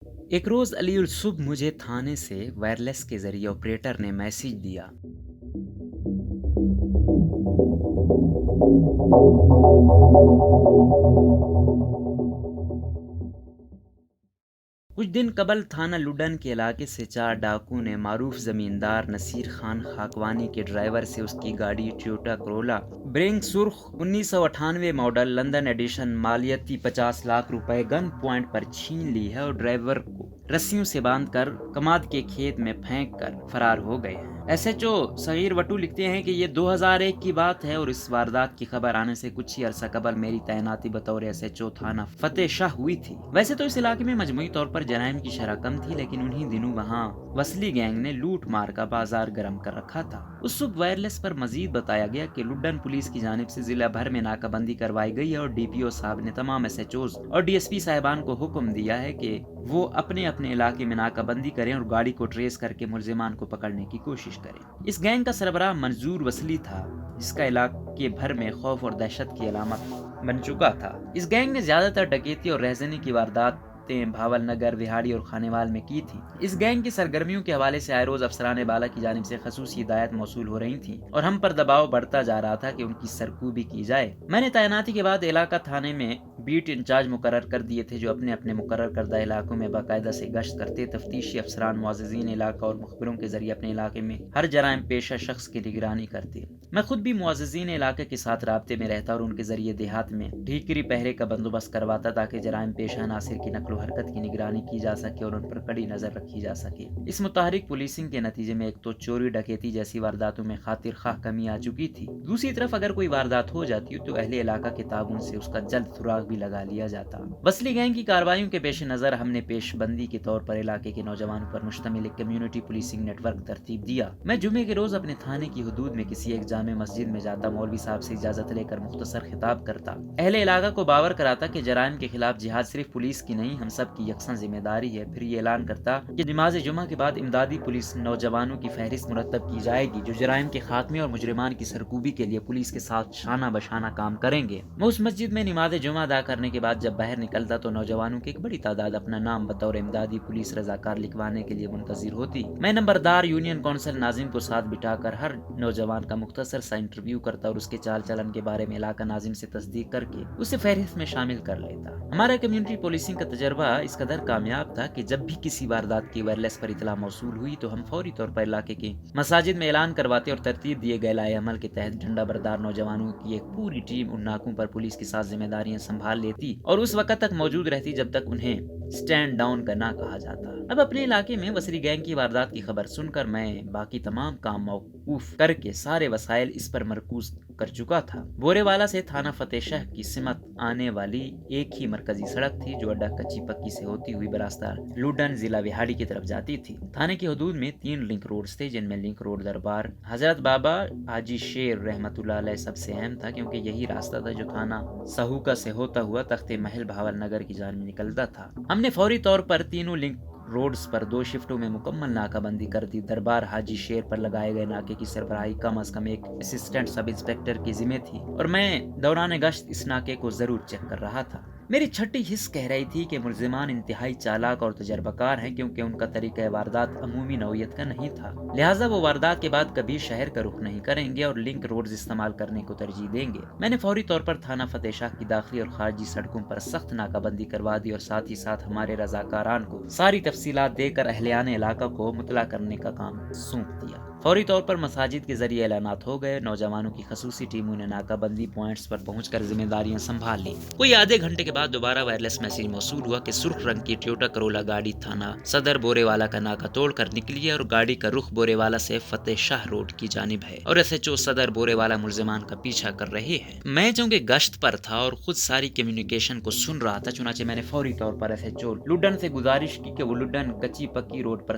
ایک روز علی الصبح مجھے تھانے سے وائرلیس کے ذریعے آپریٹر نے میسج دیا۔ کچھ دن قبل تھانہ لڈن کے علاقے سے 4 ڈاکو نے معروف زمیندار نصیر خان خاکوانی کے ڈرائیور سے اس کی گاڑی ٹویوٹا کرولا برنگ سرخ 1998 ماڈل لندن ایڈیشن مالیتی 50 لاکھ روپے گن پوائنٹ پر چھین لی ہے اور ڈرائیور کو رسیوں سے باندھ کر کماد کے کھیت میں پھینک کر فرار ہو گئے ہیں۔ ایس ایچ او صغیر وٹو لکھتے ہیں کہ یہ 2001 کی بات ہے اور اس واردات کی خبر آنے سے کچھ ہی عرصہ قبل میری تعیناتی بطور ایس ایچ او تھانہ فتح شاہ ہوئی تھی۔ ویسے تو اس علاقے میں مجموعی طور پر جرائم کی شرح کم تھی، لیکن انہی دنوں وہاں وسلی گینگ نے لوٹ مار کا بازار گرم کر رکھا تھا۔ اس صبح وائرلیس پر مزید بتایا گیا کہ لڈن پولیس کی جانب سے ضلع بھر میں ناکہ بندی کروائی گئی ہے اور ڈی پی او صاحب نے تمام ایس ایچ اوز اور ڈی ایس پی صاحبان کو حکم دیا ہے کہ وہ اپنے اپنے علاقے میں ناکہ بندی کریں اور گاڑی کو ٹریس کر کے ملزمان کو پکڑنے کی کوشش کریں۔ اس گینگ کا سربراہ منظور وسلی تھا، جس کا علاقے بھر میں خوف اور دہشت کی علامت بن چکا تھا۔ اس گینگ نے زیادہ تر ڈکیتی اور رہزنی کی وارداتیں بھاول نگر، وہاڑی اور خانیوال میں کی تھی۔ اس گینگ کی سرگرمیوں کے حوالے سے آئے روز افسران بالا کی جانب سے خصوصی ہدایت موصول ہو رہی تھیں اور ہم پر دباؤ بڑھتا جا رہا تھا کہ ان کی سرکوبی کی جائے۔ میں نے تعیناتی کے بعد علاقہ تھانے میں بیٹ انچارج مقرر کر دیے تھے، جو اپنے اپنے مقرر کردہ علاقوں میں باقاعدہ سے گشت کرتے، تفتیشی افسران، معززین علاقہ اور مخبروں کے ذریعے اپنے علاقے میں ہر جرائم پیشہ شخص کی نگرانی کرتے۔ میں خود بھی معززین علاقے کے ساتھ رابطے میں رہتا اور ان کے ذریعے دیہات میں ٹھیکری پہرے کا بندوبست کرواتا تاکہ جرائم پیشہ عناصر کی نقل و حرکت کی نگرانی کی جا سکے اور ان پر کڑی نظر رکھی جا سکے۔ اس متحرک پولیسنگ کے نتیجے میں ایک تو چوری ڈکیتی جیسی وارداتوں میں خاطر خواہ کمی آ چکی تھی، دوسری طرف اگر کوئی واردات ہو جاتی تو اہل علاقہ کے تعاون سے اس کا جلد سراغ بھی لگا لیا جاتا۔ وسلی گینگ کی کارروائیوں کے پیش نظر ہم نے پیش بندی کے طور پر علاقے کے نوجوانوں پر مشتمل ایک کمیونٹی پولیسنگ نیٹ ورک ترتیب دیا۔ میں جمعے کے روز اپنے تھانے کی حدود میں کسی ایک جامع مسجد میں جاتا، مولوی صاحب سے اجازت لے کر مختصر خطاب کرتا، اہل علاقہ کو باور کراتا کہ جرائم کے خلاف جہاد صرف پولیس کی نہیں ہم سب کی یکساں ذمہ داری ہے، پھر یہ اعلان کرتا کہ نماز جمعہ کے بعد امدادی پولیس نوجوانوں کی فہرست مرتب کی جائے گی جو جرائم کے خاتمے اور مجرمان کی سرکوبی کے لیے پولیس کے ساتھ شانہ بشانہ کام کریں گے۔ میں اس مسجد میں نماز جمعہ ادا کرنے کے بعد جب باہر نکلتا تو نوجوانوں کی ایک بڑی تعداد اپنا نام بطور امدادی پولیس رضاکار لکھوانے کے لیے منتظر ہوتی۔ میں نمبردار یونین کونسل ناظم کو ساتھ بٹھا کر ہر نوجوان کا مختصر سا انٹرویو کرتا اور اس کے چال چلن کے بارے میں علاقہ ناظم سے تصدیق کر کے اسے فہرست میں شامل کر لیتا۔ ہمارا کمیونٹی پولیسنگ کا تجربہ اس قدر کامیاب تھا کہ جب بھی کسی واردات کی وائرلیس پر اطلاع موصول ہوئی تو ہم فوری طور پر علاقے کے مساجد میں اعلان کرواتے اور ترتیب دیے گئے لائحہ عمل کے تحت ڈنڈا بردار نوجوانوں کی ایک پوری ٹیم ان ناکوں پر پولیس کے ساتھ ذمہ داریاں سنبھال لیتی اور اس وقت تک موجود رہتی جب تک انہیں سٹینڈ ڈاؤن کرنا کہا جاتا۔ اب اپنے علاقے میں وسلی گینگ کی واردات کی خبر سن کر میں باقی تمام کام موقوف کر کے سارے وسائل اس پر مرکوز کر چکا تھا۔ بورے والا سے تھانہ فتح شاہ کی سمت آنے والی ایک ہی مرکزی سڑک تھی جو اڈا کچی پکی سے ہوتی ہوئی براستہ لوڈن ضلع وہاڑی کی طرف جاتی تھی۔ تھانے کی حدود میں 3 لنک روڈز تھے، جن میں لنک روڈ دربار حضرت بابا حاجی شیر رحمت اللہ علیہ سب سے اہم تھا، کیونکہ یہی راستہ تھا جو تھانہ سہوکا سے ہوتا ہوا تخت محل بھاول نگر کی جانب نکلتا تھا۔ ہم نے فوری طور پر تینوں لنک روڈز پر 2 شفٹوں میں مکمل ناکہ بندی کر دی۔ دربار حاجی شیر پر لگائے گئے ناکے کی سربراہی کم از کم ایک اسسٹنٹ سب انسپکٹر کی ذمہ تھی اور میں دوران گشت اس ناکے کو ضرور چیک کر رہا تھا۔ میری چھٹی حس کہہ رہی تھی کہ ملزمان انتہائی چالاک اور تجربہ کار ہیں، کیونکہ ان کا طریقہ واردات عمومی نوعیت کا نہیں تھا، لہٰذا وہ واردات کے بعد کبھی شہر کا رخ نہیں کریں گے اور لنک روڈز استعمال کرنے کو ترجیح دیں گے۔ میں نے فوری طور پر تھانہ فتح شاہ کی داخلی اور خارجی سڑکوں پر سخت ناکہ بندی کروا دی اور ساتھ ہی ساتھ ہمارے رضاکاران کو ساری تفصیلات دے کر اہلیان علاقہ کو مطلع کرنے کا کام سونپ دیا۔ فوری طور پر مساجد کے ذریعے اعلانات ہو گئے، نوجوانوں کی خصوصی ٹیموں نے ناکہ بندی پوائنٹس پر پہنچ کر ذمہ داریاں سنبھال لیں۔ کوئی آدھے گھنٹے کے بعد دوبارہ وائرلیس میسج موصول ہوا کہ سرخ رنگ کی ٹویوٹا کرولا گاڑی تھانہ صدر بورے والا کا ناکہ توڑ کر نکلی ہے اور گاڑی کا رخ بورے والا سے فتح شاہ روڈ کی جانب ہے اور ایس ایچ او صدر بورے والا ملزمان کا پیچھا کر رہے ہیں۔ میں چونکہ گشت پر تھا اور خود ساری کمیونیکیشن کو سن رہا تھا، چنانچہ میں نے فوری طور پر ایس ایچ او لوڈن سے گزارش کی کہ وہ لوڈن کچی پکی روڈ پر